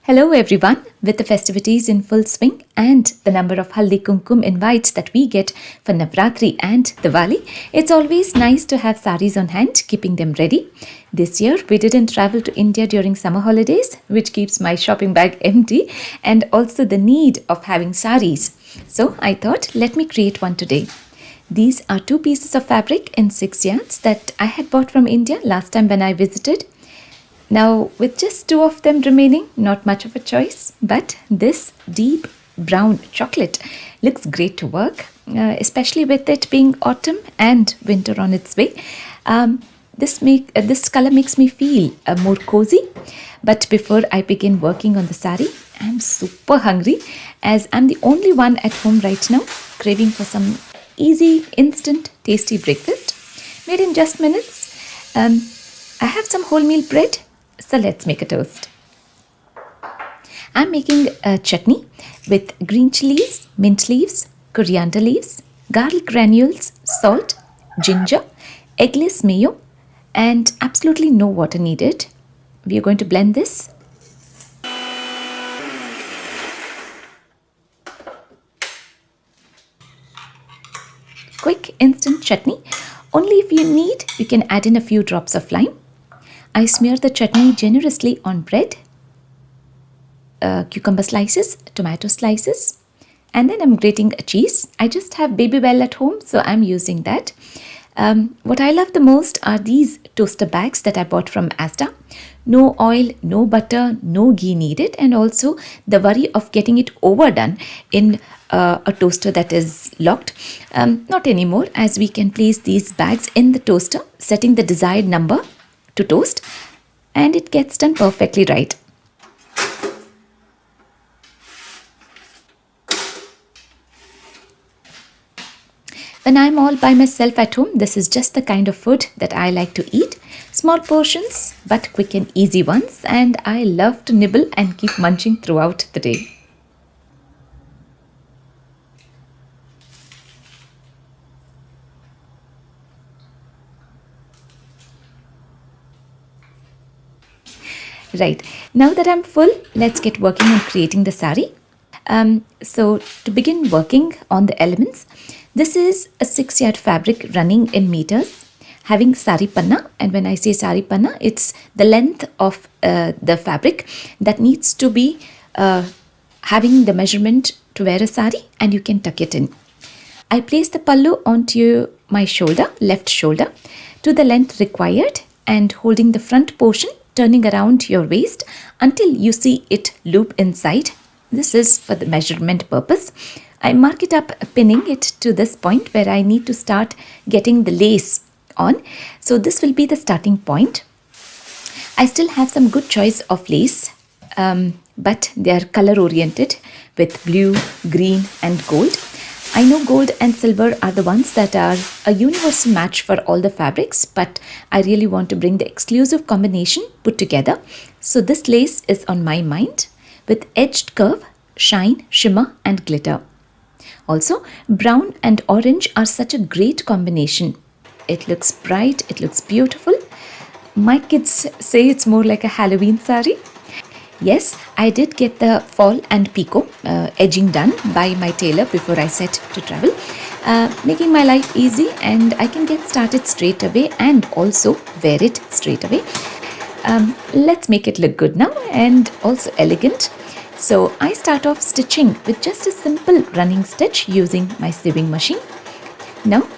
Hello everyone. With the festivities in full swing and the number of Haldi Kumkum invites that we get for Navratri and Diwali, it's always nice to have saris on hand, keeping them ready. This year we didn't travel to India during summer holidays, which keeps my shopping bag empty, and also the need of having saris. So I thought, let me create one today. These are two pieces of fabric in 6 yards that I had bought from India last time when I visited. Now, with just two of them remaining, not much of a choice, but this deep brown chocolate looks great to work, especially with it being autumn and winter on its way. This color makes me feel more cozy. But before I begin working on the sari, I'm super hungry as I'm the only one at home right now, craving for some easy, instant, tasty breakfast made in just minutes. I have some wholemeal bread. So let's make a toast. I'm making a chutney with green chilies, mint leaves, coriander leaves, garlic granules, salt, ginger, eggless mayo, and absolutely no water needed. We are going to blend this. Quick instant chutney. Only if you need, you can add in a few drops of lime. I smear the chutney generously on bread, cucumber slices, tomato slices, and then I'm grating a cheese. I just have Babybel at home, so I'm using that. What I love the most are these toaster bags that I bought from Asda. No oil, no butter, no ghee needed, and also the worry of getting it overdone in a toaster that is locked. Not anymore, as we can place these bags in the toaster, setting the desired number to toast, and it gets done perfectly right. When I'm all by myself at home, this is just the kind of food that I like to eat. Small portions, but quick and easy ones, and I love to nibble and keep munching throughout the day. Right, now that I'm full, let's get working on creating the sari. So to begin working on the elements, this is a 6-yard fabric running in meters, having sari panna. And when I say sari panna, it's the length of the fabric that needs to be having the measurement to wear a sari, and you can tuck it in. I place the pallu onto my shoulder, left shoulder, to the length required, and holding the front portion, turning around your waist until you see it loop inside. This is for the measurement purpose. I mark it up, pinning it to this point where I need to start getting the lace on. So this will be the starting point. I still have some good choice of lace, but they are color oriented with blue, green and gold. I know gold and silver are the ones that are a universal match for all the fabrics, but I really want to bring the exclusive combination put together. So this lace is on my mind with edged curve, shine, shimmer and glitter. Also, brown and orange are such a great combination. It looks bright, it looks beautiful. My kids say it's more like a Halloween sari. Yes, I did get the fall and picot edging done by my tailor before I set to travel, making my life easy, and I can get started straight away and also wear it straight away. Let's make it look good now and also elegant. So I start off stitching with just a simple running stitch using my sewing machine. Now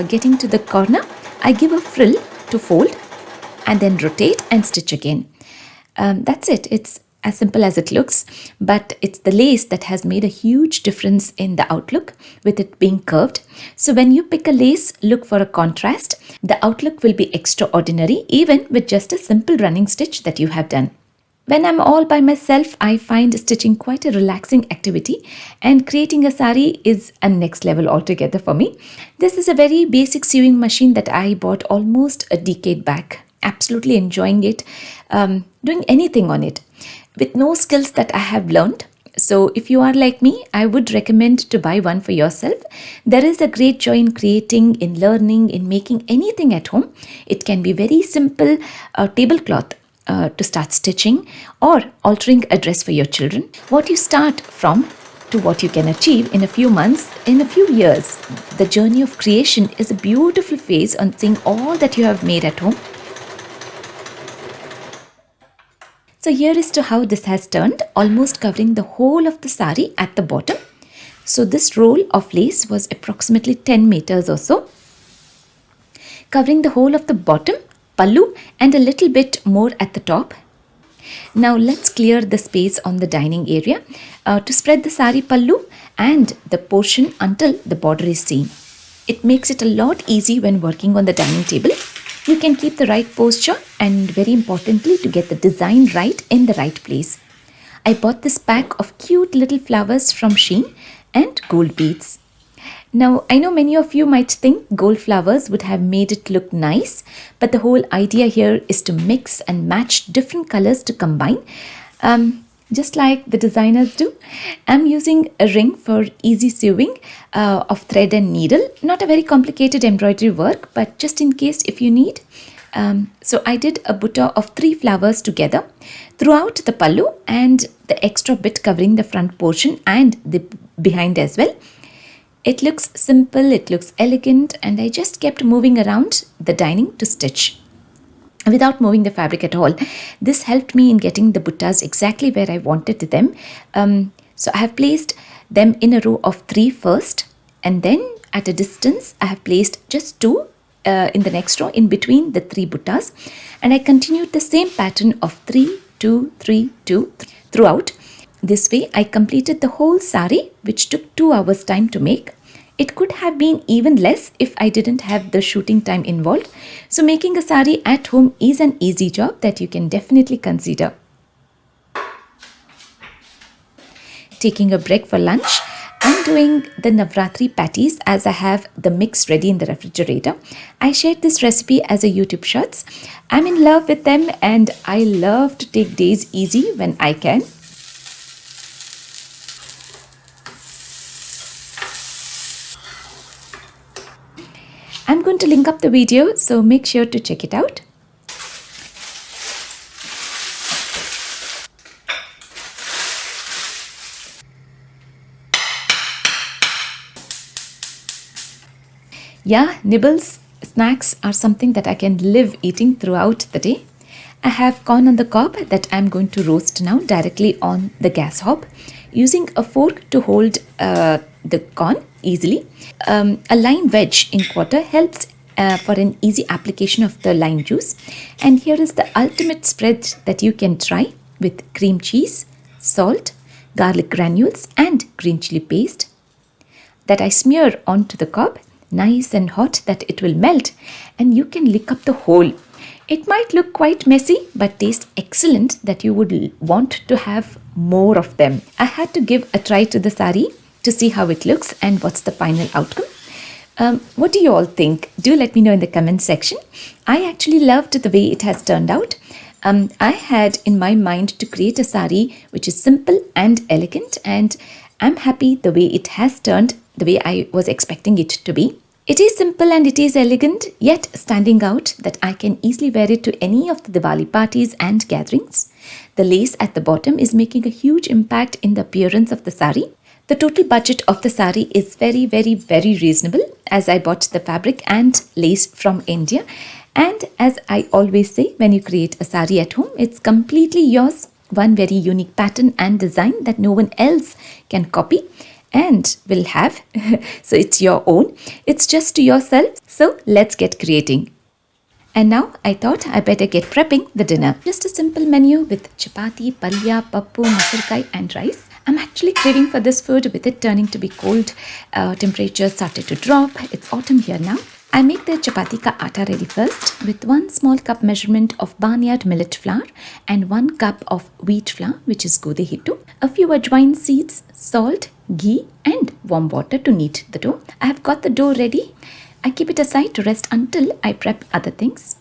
getting to the corner, I give a frill to fold and then rotate and stitch again. That's it. It's as simple as it looks, but it's the lace that has made a huge difference in the outlook with it being curved. So when you pick a lace, look for a contrast. The outlook will be extraordinary even with just a simple running stitch that you have done. When I'm all by myself, I find stitching quite a relaxing activity, and creating a sari is a next level altogether for me. This is a very basic sewing machine that I bought almost a decade back. Absolutely enjoying it, doing anything on it with no skills that I have learned. So if you are like me, I would recommend to buy one for yourself. There is a great joy in creating, in learning, in making anything at home. It can be very simple tablecloth, to start stitching or altering a dress for your children. What you start from to what you can achieve in a few months, in a few years. The journey of creation is a beautiful phase on seeing all that you have made at home. So here is to how this has turned, almost covering the whole of the sari at the bottom. So this roll of lace was approximately 10 meters or so, covering the whole of the bottom, pallu, and a little bit more at the top. Now let's clear the space on the dining area to spread the sari pallu and the portion until the border is seen. It makes it a lot easy when working on the dining table. You can keep the right posture and, very importantly, to get the design right in the right place. I bought this pack of cute little flowers from Shein and gold beads. Now, I know many of you might think gold flowers would have made it look nice, but the whole idea here is to mix and match different colors to combine, just like the designers do. I'm using a ring for easy sewing of thread and needle. Not a very complicated embroidery work, but just in case if you need. So I did a butta of 3 flowers together throughout the pallu and the extra bit covering the front portion and the behind as well. It looks simple, it looks elegant, and I just kept moving around the dining to stitch without moving the fabric at all. This helped me in getting the buttas exactly where I wanted them. So I have placed them in a row of 3 first, and then at a distance I have placed just 2 in the next row in between the 3 buttas, and I continued the same pattern of 3, 2, 3, 2 throughout. This way I completed the whole sari, which took 2 hours time to make. It could have been even less if I didn't have the shooting time involved. So making a sari at home is an easy job that you can definitely consider. Taking a break for lunch, I'm doing the Navratri patties as I have the mix ready in the refrigerator. I shared this recipe as a YouTube Shorts. I'm in love with them and I love to take days easy when I can. I'm going to link up the video, so make sure to check it out. Yeah, Nibbles snacks are something that I can live eating throughout the day. I have corn on the cob that I'm going to roast now directly on the gas hob, using a fork to hold the corn easily. A lime wedge in quarter helps for an easy application of the lime juice. And here is the ultimate spread that you can try with cream cheese, salt, garlic granules and green chili paste that I smear onto the cob, nice and hot that it will melt, and you can lick up the whole. It might look quite messy but taste excellent that you would want to have more of them. I had to give a try to the sari to see how it looks and what's the final outcome. What do you all think? Do let me know in the comment section. I actually loved the way it has turned out. I had in my mind to create a sari which is simple and elegant, and I'm happy the way it has turned, the way I was expecting it to be. It is simple and it is elegant, yet standing out that I can easily wear it to any of the Diwali parties and gatherings. The lace at the bottom is making a huge impact in the appearance of the sari. The total budget of the sari is very reasonable, as I bought the fabric and lace from India. And as I always say, when you create a sari at home, it's completely yours. One very unique pattern and design that no one else can copy and will have. So it's your own. It's just to yourself. So let's get creating. And now I thought I better get prepping the dinner. Just a simple menu with chapati, palya, pappu, masarkai and rice. I'm actually craving for this food with it turning to be cold. Temperature started to drop. It's autumn here now. I make the chapati ka atta ready first with 1 small cup measurement of barnyard millet flour and 1 cup of wheat flour, which is gode hittu, a few ajwain seeds, salt, ghee and warm water to knead the dough. I have got the dough ready. I keep it aside to rest until I prep other things.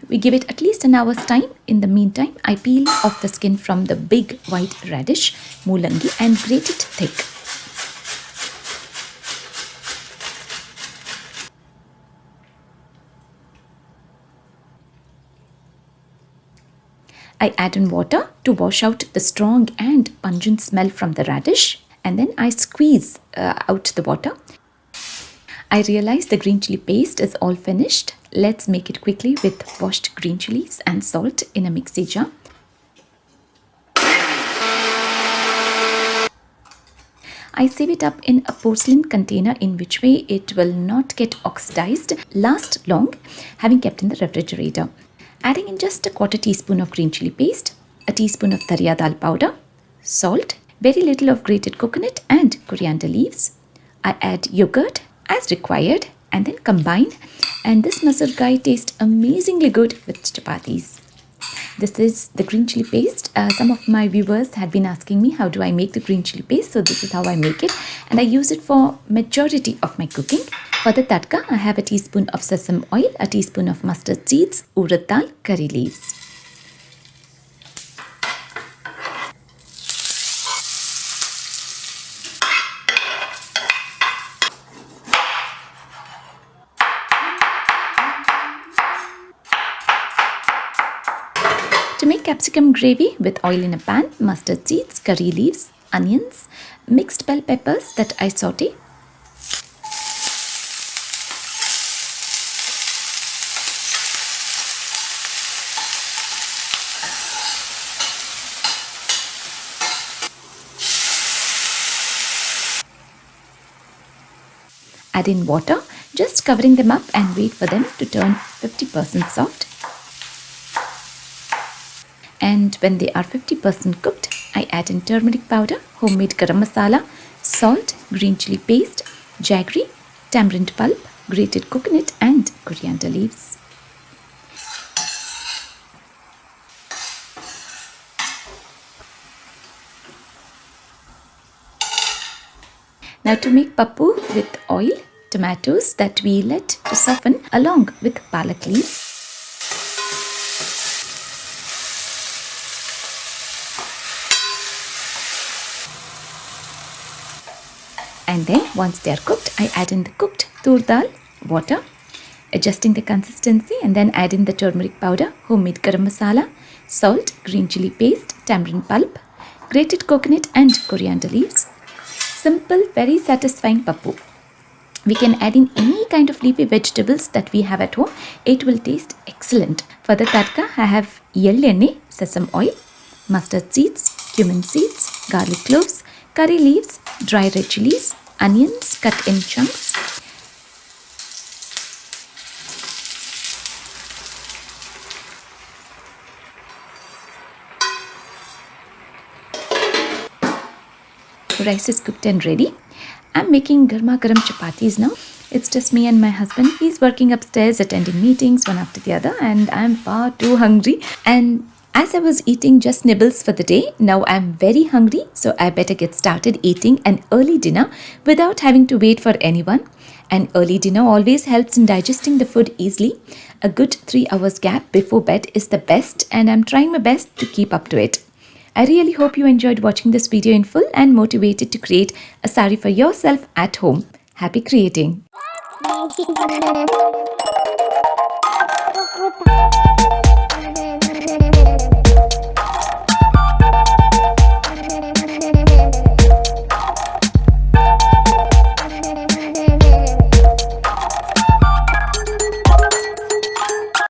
We give it at least an hour's time. In the meantime, I peel off the skin from the big white radish, mulangi, and grate it thick. I add in water to wash out the strong and pungent smell from the radish, and then I squeeze out the water. I realize the green chili paste is all finished. Let's make it quickly with washed green chilies and salt in a mixie jar. I save it up in a porcelain container, in which way it will not get oxidized, last long, having kept in the refrigerator. Adding in just a quarter teaspoon of green chili paste, a teaspoon of dhariya dal powder, salt, very little of grated coconut and coriander leaves. I add yogurt as required and then combine, and this masur gai tastes amazingly good with chapatis. This is the green chili paste. Some of my viewers had been asking me how do I make the green chili paste, so this is how I make it, and I use it for majority of my cooking. For the tadka, I have a teaspoon of sesame oil, a teaspoon of mustard seeds, urad dal, curry leaves. To make capsicum gravy with oil in a pan, mustard seeds, curry leaves, onions, mixed bell peppers that I saute. Add in water, just covering them up and wait for them to turn 50% soft. And when they are 50% cooked, I add in turmeric powder, homemade garam masala, salt, green chili paste, jaggery, tamarind pulp, grated coconut and coriander leaves. Now to make pappu with oil, tomatoes that we let to soften along with palak leaves. And then once they are cooked, I add in the cooked tur dal, water, adjusting the consistency, and then add in the turmeric powder, homemade garam masala, salt, green chili paste, tamarind pulp, grated coconut and coriander leaves. Simple, very satisfying pappu. We can add in any kind of leafy vegetables that we have at home. It will taste excellent. For the tadka, I have yellenne, sesame oil, mustard seeds, cumin seeds, garlic cloves, curry leaves, dry red chilies, onions cut in chunks, rice is cooked and ready. I'm making garma garam chapatis now. It's just me and my husband. He's working upstairs attending meetings one after the other, and I'm far too hungry. And as I was eating just nibbles for the day, now I'm very hungry, so I better get started eating an early dinner without having to wait for anyone. An early dinner always helps in digesting the food easily. A good 3 hours gap before bed is the best, and I'm trying my best to keep up to it. I really hope you enjoyed watching this video in full and motivated to create a saree for yourself at home. Happy creating!